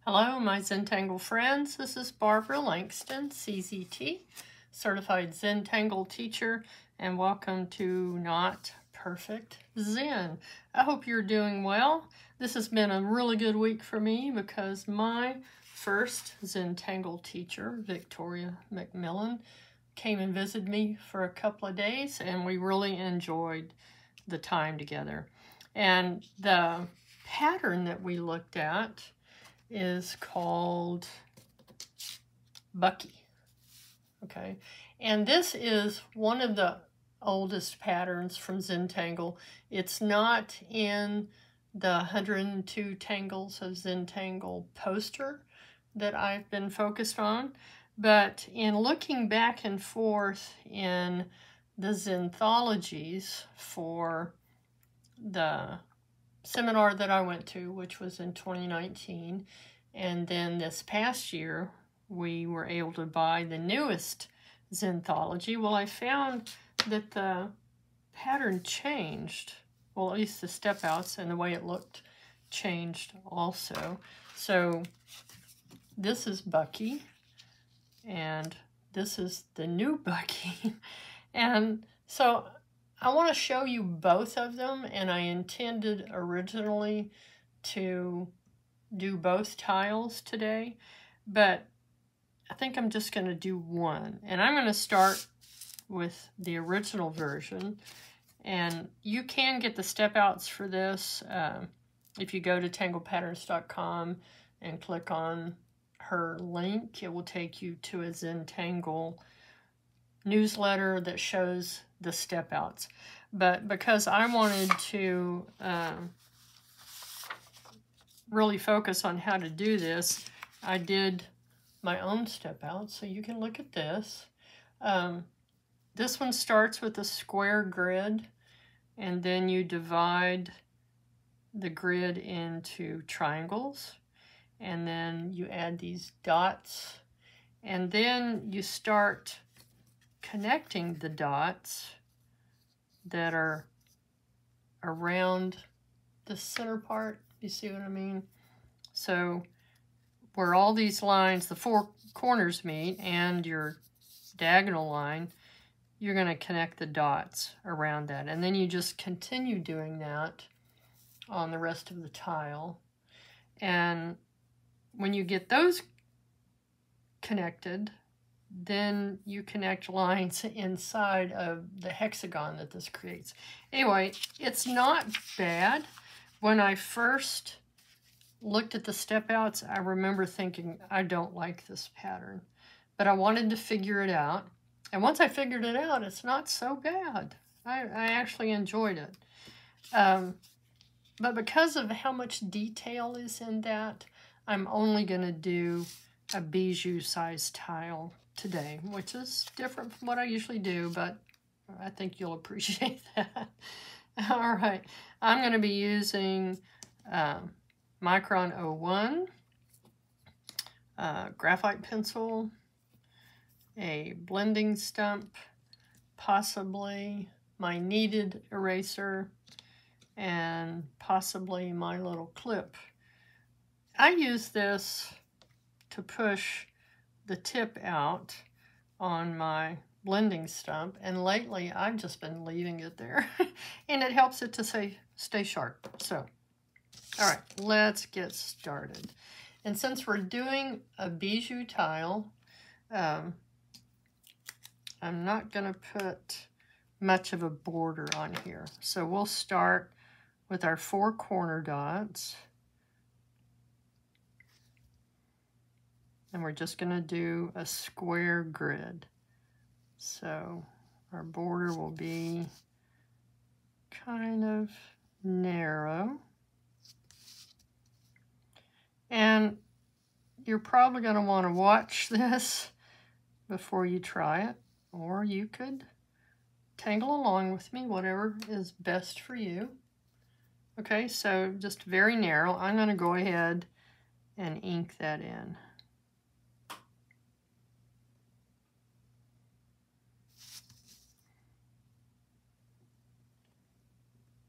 Hello, my Zentangle friends. This is Barbara Langston, CZT, Certified Zentangle Teacher, and welcome to Not Perfect Zen. I hope you're doing well. This has been a really good week for me because my first Zentangle teacher, Victoria McMillan, came and visited me for a couple of days, and we really enjoyed the time together. And the pattern that we looked at is called Bucky. Okay, and this is one of the oldest patterns from Zentangle. It's not in the 102 Tangles of Zentangle poster that I've been focused on, but in looking back and forth in the Zenthologies for the seminar that I went to, which was in 2019, and then this past year we were able to buy the newest Zenthology. Well, I found that the pattern changed. Well, at least the step outs and the way it looked changed also. So this is Bucky, and this is the new Bucky. And so I want to show you both of them, and I intended originally to do both tiles today, but I think I'm just going to do one. And I'm going to start with the original version, and you can get the step outs for this if you go to tanglepatterns.com and click on her link. It will take you to a Zentangle newsletter that shows the step outs. But because I wanted to really focus on how to do this, I did my own step out. So you can look at this. This one starts with a square grid, and then you divide the grid into triangles, and then you add these dots, and then you start connecting the dots that are around the center part. You see what I mean? So where all these lines, the four corners meet, and your diagonal line, you're going to connect the dots around that. And then you just continue doing that on the rest of the tile. And when you get those connected, then you connect lines inside of the hexagon that this creates. Anyway, it's not bad. When I first looked at the step outs, I remember thinking, I don't like this pattern, but I wanted to figure it out. And once I figured it out, it's not so bad. I actually enjoyed it. But because of how much detail is in that, I'm only going to do a bijou size tile today, which is different from what I usually do, but I think you'll appreciate that. All right, I'm going to be using Micron 01, graphite pencil, a blending stump, possibly my kneaded eraser, and possibly my little clip. I use this to push the tip out on my blending stump, and lately I've just been leaving it there and it helps it to stay sharp. So, all right, let's get started. And since we're doing a bijou tile, I'm not going to put much of a border on here. So we'll start with our four corner dots. And we're just going to do a square grid. So our border will be kind of narrow. And you're probably going to want to watch this before you try it, or you could tangle along with me, whatever is best for you. Okay, so just very narrow. I'm going to go ahead and ink that in.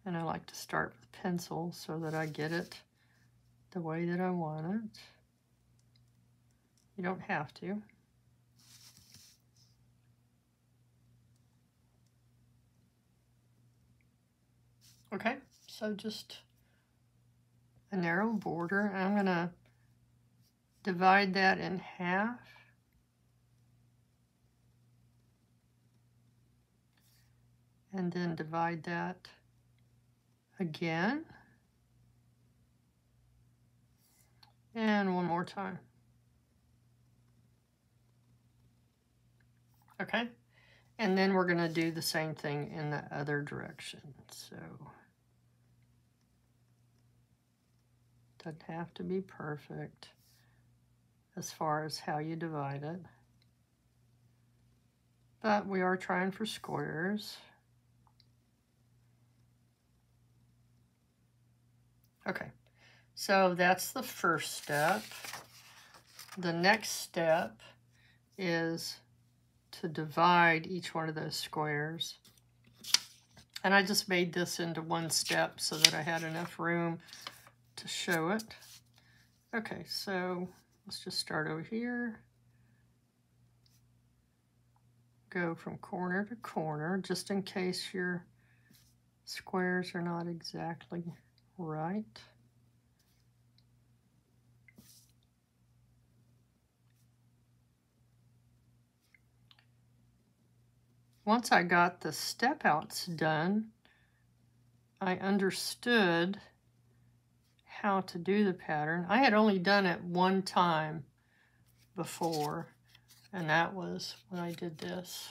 And I like to start with pencil so that I get it the way that I want it. You don't have to. Okay, so just a narrow border. I'm going to divide that in half. And then divide that again. And one more time. Okay, and then we're going to do the same thing in the other direction. So, doesn't have to be perfect as far as how you divide it. But we are trying for squares. Okay, so that's the first step. The next step is to divide each one of those squares. And I just made this into one step so that I had enough room to show it. Okay, so let's just start over here. Go from corner to corner, just in case your squares are not exactly right. Once I got the step outs done, I understood how to do the pattern. I had only done it one time before, and that was when I did this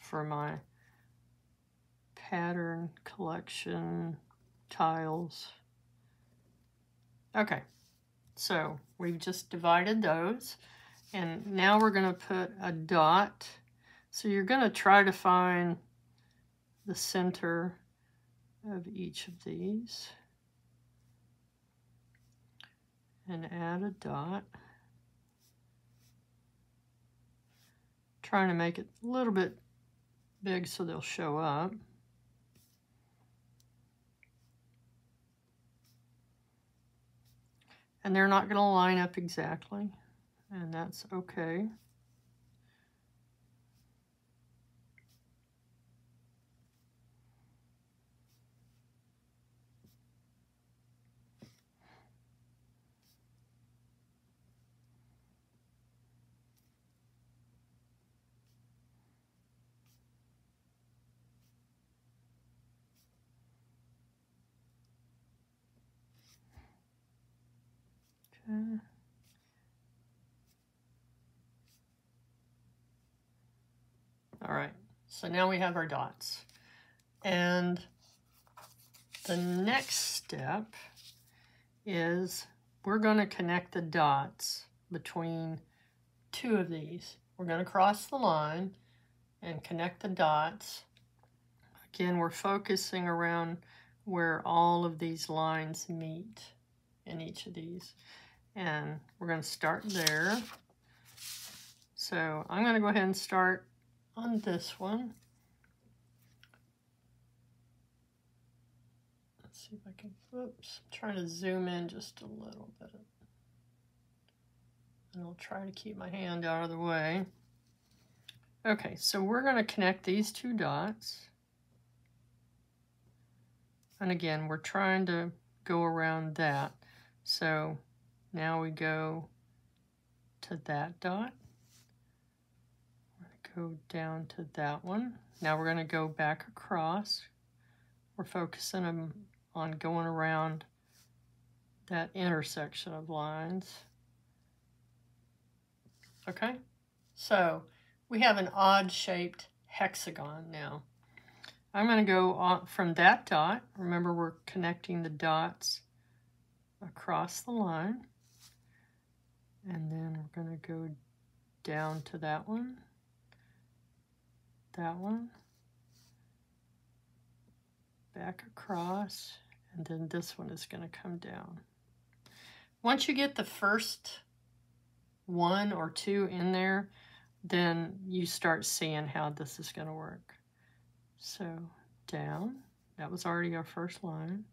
for my pattern collection tiles. Okay, so we've just divided those, and now we're going to put a dot. So you're going to try to find the center of each of these and add a dot. Trying to make it a little bit big so they'll show up. And they're not going to line up exactly, and that's okay. Okay. All right, so now we have our dots. And the next step is we're going to connect the dots between two of these. We're going to cross the line and connect the dots. Again, we're focusing around where all of these lines meet in each of these. And we're going to start there. So I'm going to go ahead and start on this one. Let's see if I can, oops, I'm trying to zoom in just a little bit. And I'll try to keep my hand out of the way. Okay, so we're going to connect these two dots. And again, we're trying to go around that. So now we go to that dot. We're going to go down to that one. Now we're going to go back across. We're focusing on going around that intersection of lines. Okay, so we have an odd-shaped hexagon now. I'm going to go on from that dot. Remember, we're connecting the dots across the line. And then we're going to go down to that one, back across, and then this one is going to come down. Once you get the first one or two in there, then you start seeing how this is going to work. So down, that was already our first line,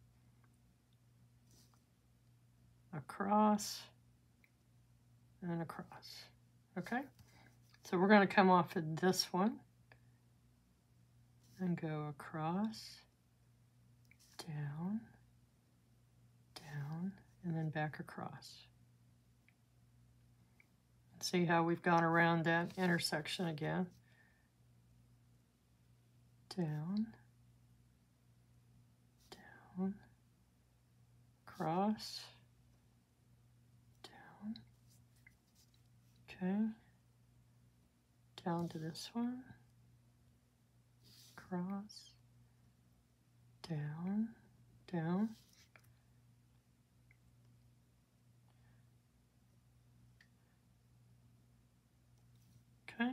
across, and across. Okay, so we're going to come off of this one and go across, down, down, and then back across. See how we've gone around that intersection again. Down, down, across, down, okay, down to this one, across, down, down, okay.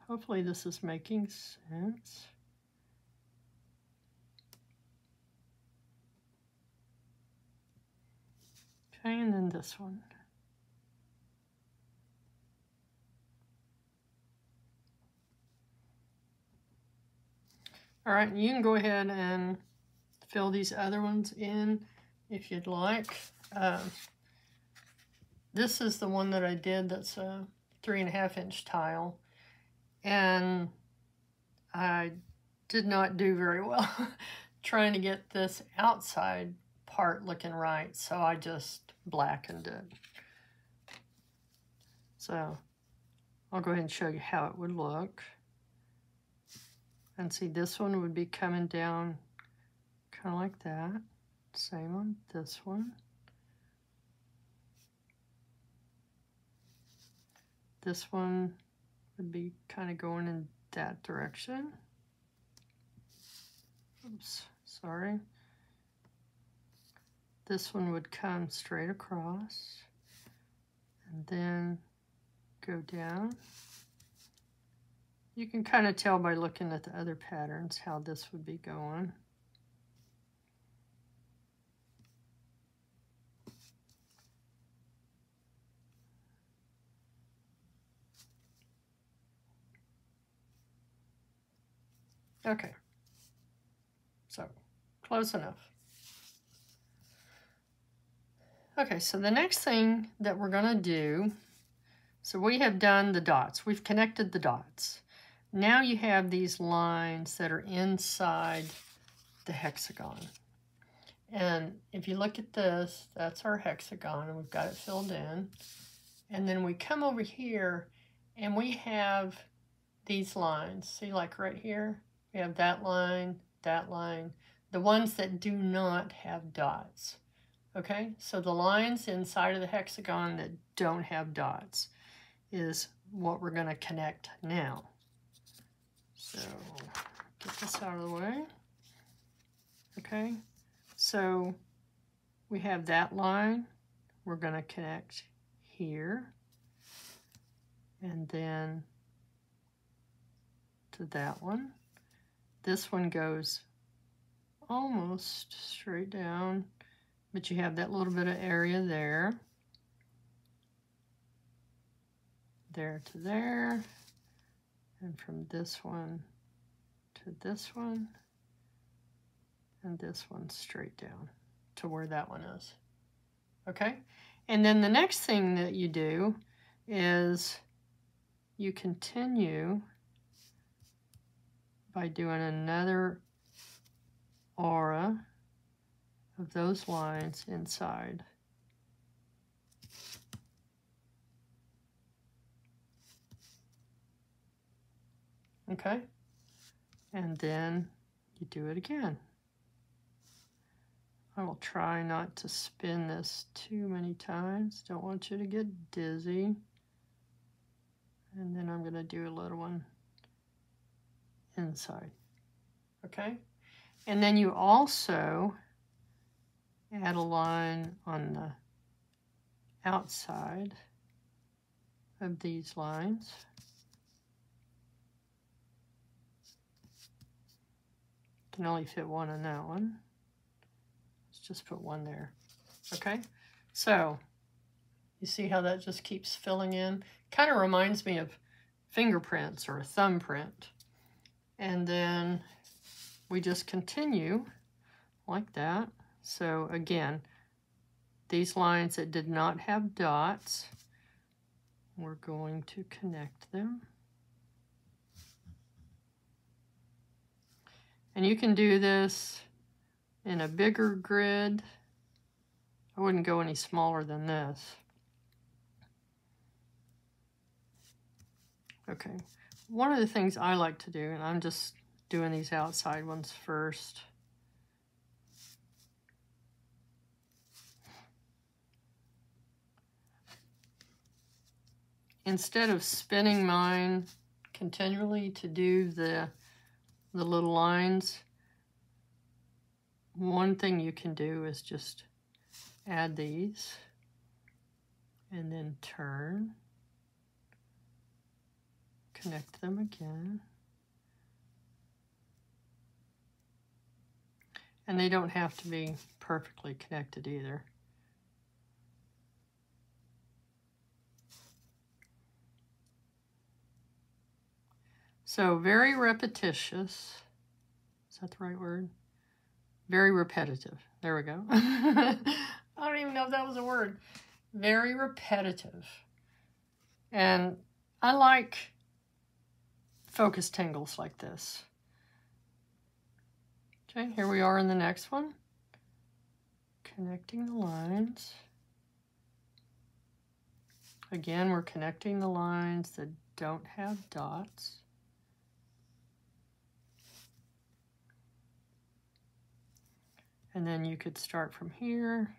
Hopefully this is making sense. Okay, and then this one. All right, you can go ahead and fill these other ones in if you'd like. This is the one that I did that's a 3.5 inch tile, and I did not do very well trying to get this outside part looking right, so I just blackened it. So I'll go ahead and show you how it would look. And see, this one would be coming down kind of like that. Same on this one. This one would be kind of going in that direction. Oops, sorry. This one would come straight across and then go down. You can kind of tell by looking at the other patterns how this would be going. Okay, so close enough. Okay, so the next thing that we're going to do, so we have done the dots. We've connected the dots. Now you have these lines that are inside the hexagon. And if you look at this, that's our hexagon, and we've got it filled in. And then we come over here, and we have these lines. See, like right here, we have that line, the ones that do not have dots. Okay, so the lines inside of the hexagon that don't have dots is what we're going to connect now. So get this out of the way. Okay, so we have that line. We're going to connect here, and then to that one. This one goes almost straight down, but you have that little bit of area there. There to there, and from this one to this one, and this one straight down to where that one is. Okay, and then the next thing that you do is you continue by doing another aura of those lines inside. Okay, and then you do it again. I will try not to spin this too many times. Don't want you to get dizzy. And then I'm going to do a little one inside. Okay, and then you also add a line on the outside of these lines. Can only fit one on that one. Let's just put one there. Okay, so you see how that just keeps filling in? Kind of reminds me of fingerprints or a thumbprint. And then we just continue like that. So again, these lines that did not have dots, we're going to connect them. And you can do this in a bigger grid. I wouldn't go any smaller than this. Okay, one of the things I like to do, and I'm just doing these outside ones first. Instead of spinning mine continually to do the little lines, one thing you can do is just add these and then turn, connect them again. And they don't have to be perfectly connected either. So very repetitious. Is that the right word? Very repetitive. There we go. I don't even know if that was a word. Very repetitive. And I like focus tangles like this. Okay, here we are in the next one. Connecting the lines. Again, we're connecting the lines that don't have dots. And then you could start from here.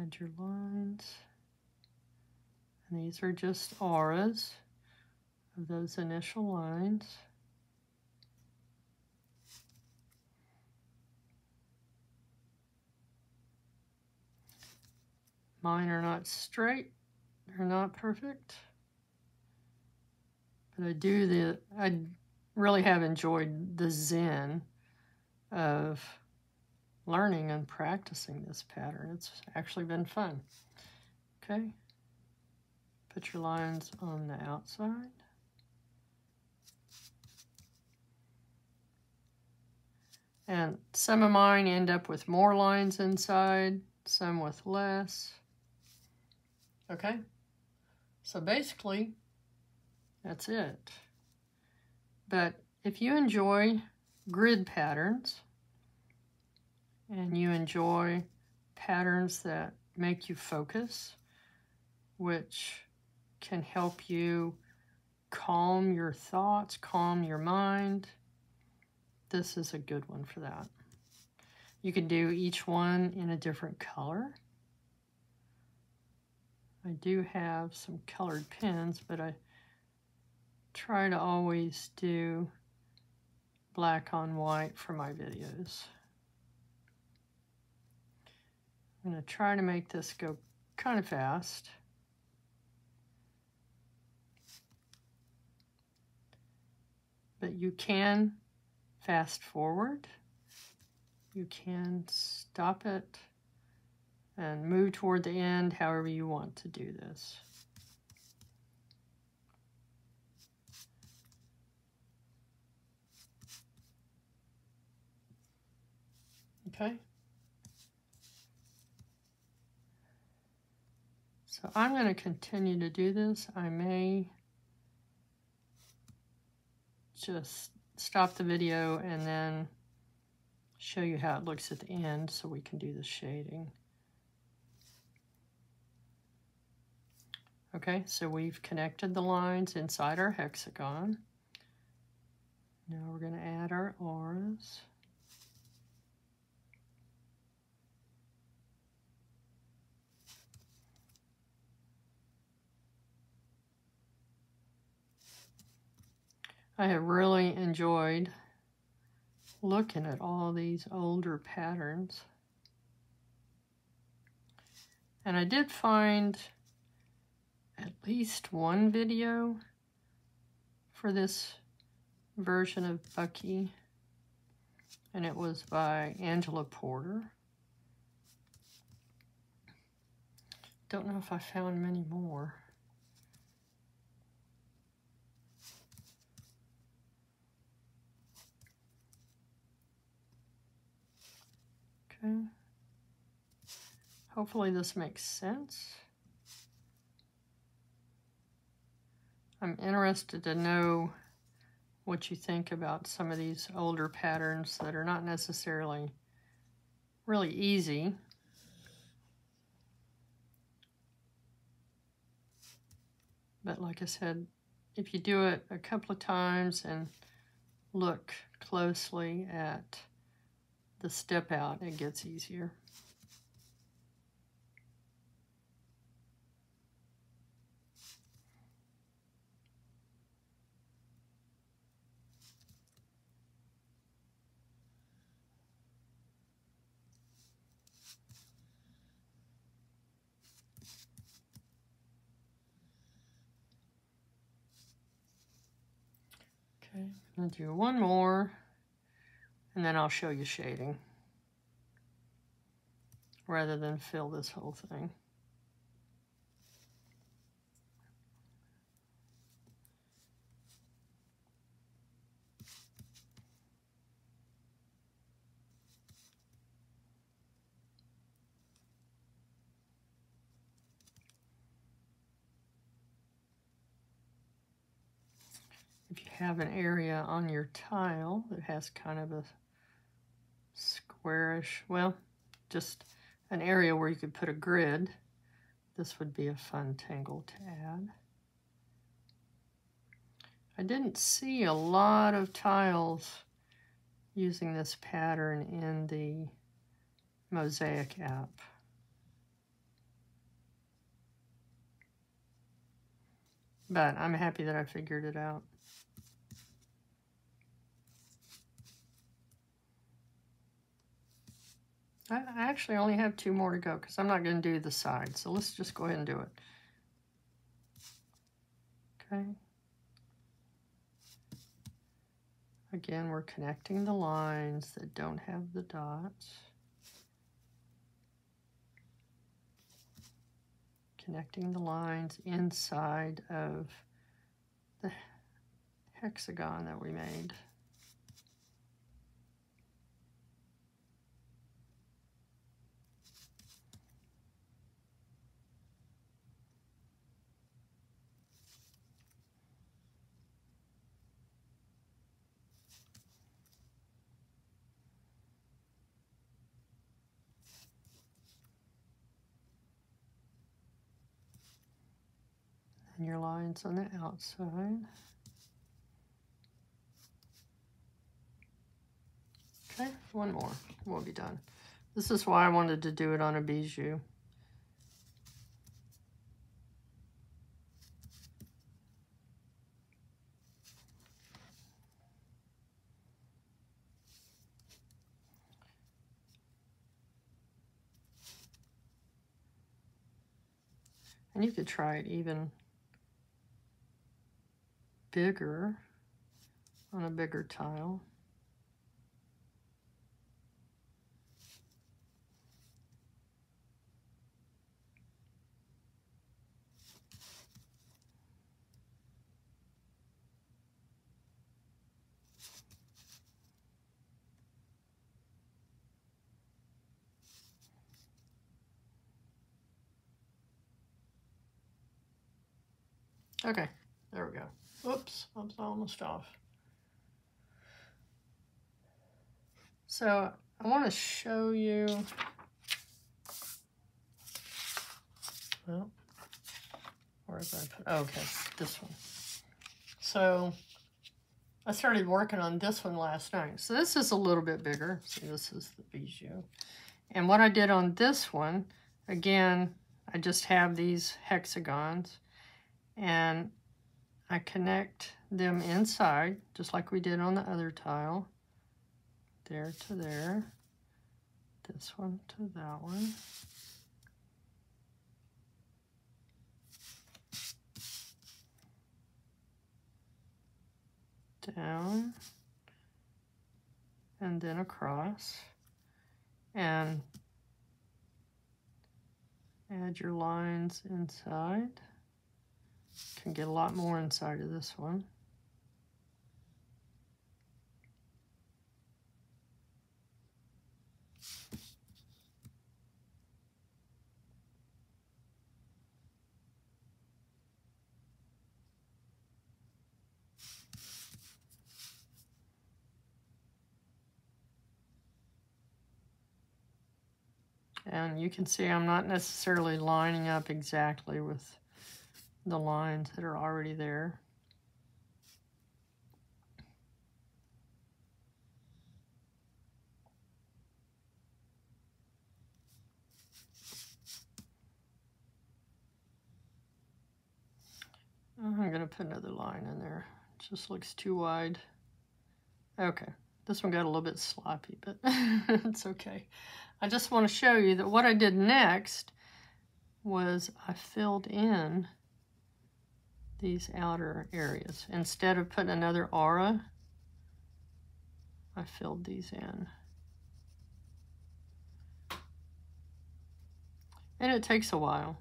Add your lines. And these are just auras of those initial lines. Mine are not straight, they're not perfect. But I really have enjoyed the zen of learning and practicing this pattern. It's actually been fun. Okay, put your lines on the outside. And some of mine end up with more lines inside, some with less. Okay, so basically, that's it. But if you enjoy grid patterns, and you enjoy patterns that make you focus, which can help you calm your thoughts, calm your mind, this is a good one for that. You can do each one in a different color. I do have some colored pens, but I try to always do black on white for my videos. I'm going to try to make this go kind of fast. But you can fast forward. You can stop it and move toward the end however you want to do this. Okay. So I'm going to continue to do this. I may just stop the video and then show you how it looks at the end so we can do the shading. Okay, so we've connected the lines inside our hexagon. Now we're going to add our auras. I have really enjoyed looking at all these older patterns. And I did find at least one video for this version of Bucky, and it was by Angela Porter. Don't know if I found many more. Okay. Hopefully this makes sense. I'm interested to know what you think about some of these older patterns that are not necessarily really easy. But like I said, if you do it a couple of times and look closely at the step out, it gets easier. Okay, I'm going to do one more, and then I'll show you shading rather than fill this whole thing. If you have an area on your tile that has kind of a squarish, well, just an area where you could put a grid, this would be a fun tangle to add. I didn't see a lot of tiles using this pattern in the Mosaic app. But I'm happy that I figured it out. I actually only have 2 more to go because I'm not going to do the side. So let's just go ahead and do it. Okay. Again, we're connecting the lines that don't have the dots. Connecting the lines inside of the hexagon that we made. And your lines on the outside. Okay, one more, we'll be done. This is why I wanted to do it on a bijou. And you could try it even bigger on a bigger tile. Okay, there we go. Oops, I'm almost off. So I want to show you, well, where did I put, oh, okay, this one. So I started working on this one last night. So this is a little bit bigger. See, this is the bijou. And what I did on this one, again, I just have these hexagons and I connect them inside, just like we did on the other tile. There to there, this one to that one. Down, and then across, and add your lines inside. Can get a lot more inside of this one. And you can see I'm not necessarily lining up exactly with the lines that are already there. I'm going to put another line in there. It just looks too wide. Okay, this one got a little bit sloppy, but it's okay. I just want to show you that what I did next was I filled in these outer areas. Instead of putting another aura, I filled these in. And it takes a while.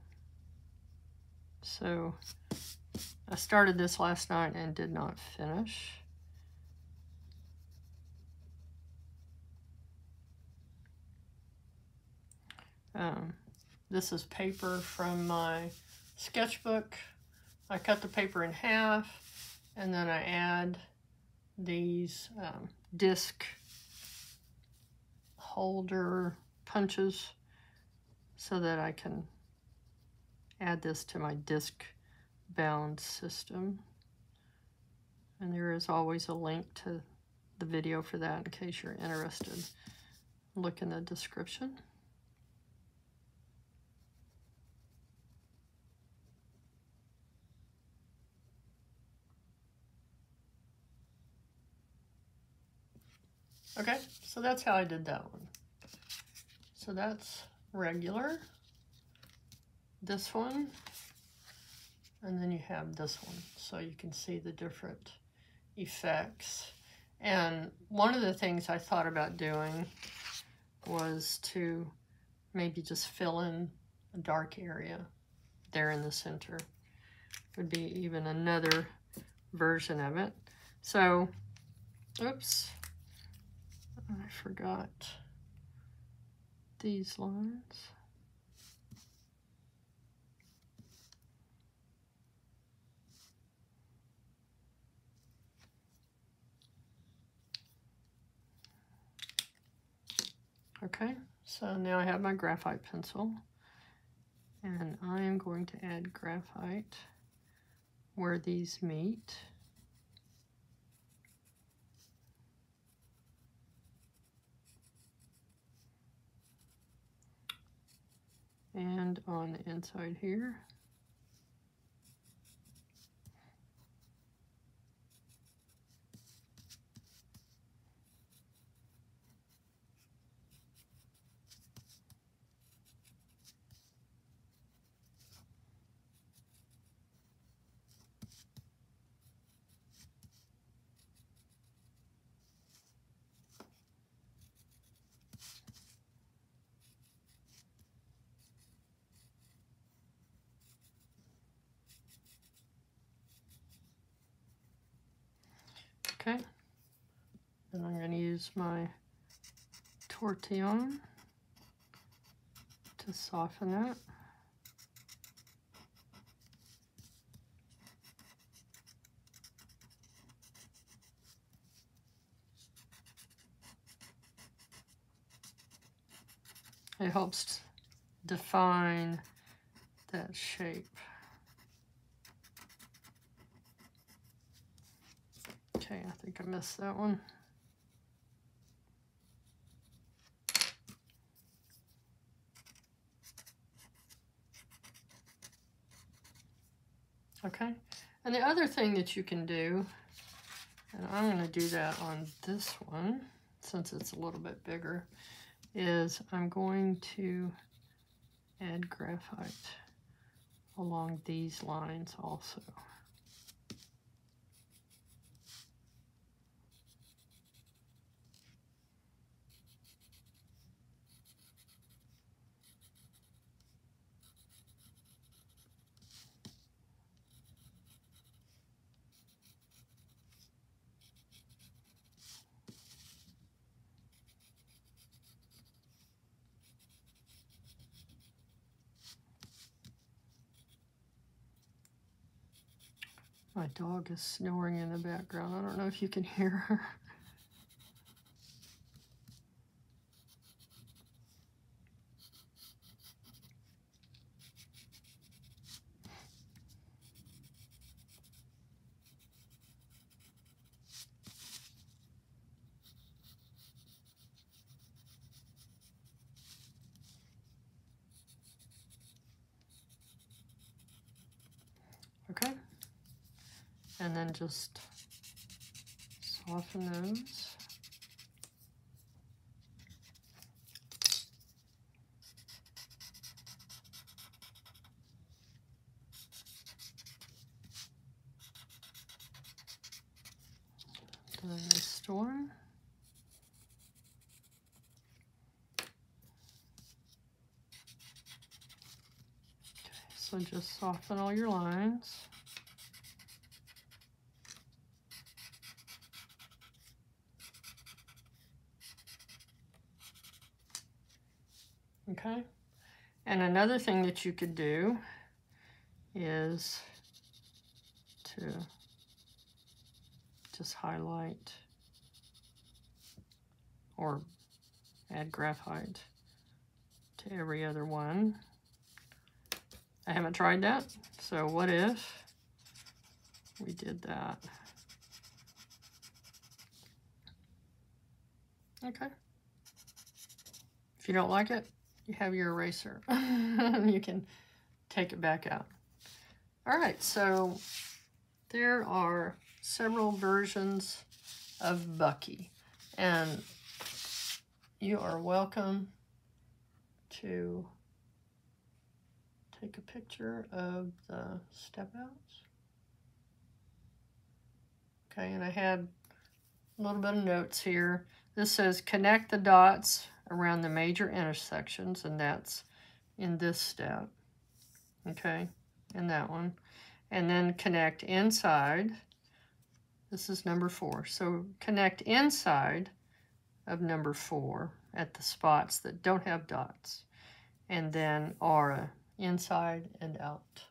So I started this last night and did not finish. This is paper from my sketchbook. I cut the paper in half, and then I add these disc holder punches so that I can add this to my disc bound system. And there is always a link to the video for that in case you're interested. Look in the description. Okay, so that's how I did that one. So that's regular, this one, and then you have this one. So you can see the different effects. And one of the things I thought about doing was to maybe just fill in a dark area there in the center. Would be even another version of it. So, oops. I forgot these lines. Okay, so now I have my graphite pencil, and I am going to add graphite where these meet. And on the inside here. Okay, and I'm going to use my tortillon to soften that. It helps define that shape. Okay, I think I missed that one. Okay, and the other thing that you can do, and I'm going to do that on this one since it's a little bit bigger, is I'm going to add graphite along these lines also. My dog is snoring in the background. I don't know if you can hear her. Okay. And then just soften those. Then this one. So just soften all your lines. Okay. And another thing that you could do is to just highlight or add graphite to every other one. I haven't tried that, so what if we did that? Okay. If you don't like it, you have your eraser. You can take it back out. All right, so there are several versions of Bucky, and you are welcome to take a picture of the step outs. Okay, and I had a little bit of notes here. This says connect the dots around the major intersections, and that's in this step. Okay, in that one. And then connect inside. This is number 4. So connect inside of number 4 at the spots that don't have dots. And then aura inside and out.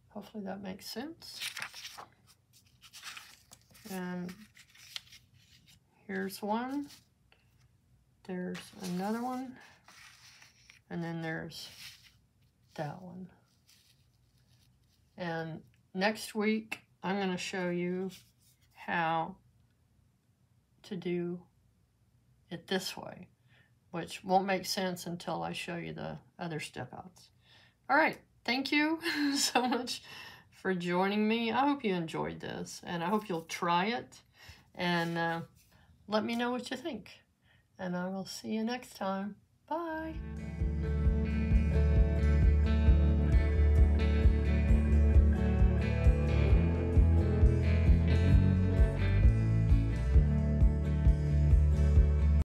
Hopefully that makes sense. And here's one. There's another one. And then there's that one. And next week, I'm going to show you how to do it this way, which won't make sense until I show you the other step outs. All right. Thank you so much for joining me. I hope you enjoyed this, and I hope you'll try it, and let me know what you think. And I will see you next time. Bye.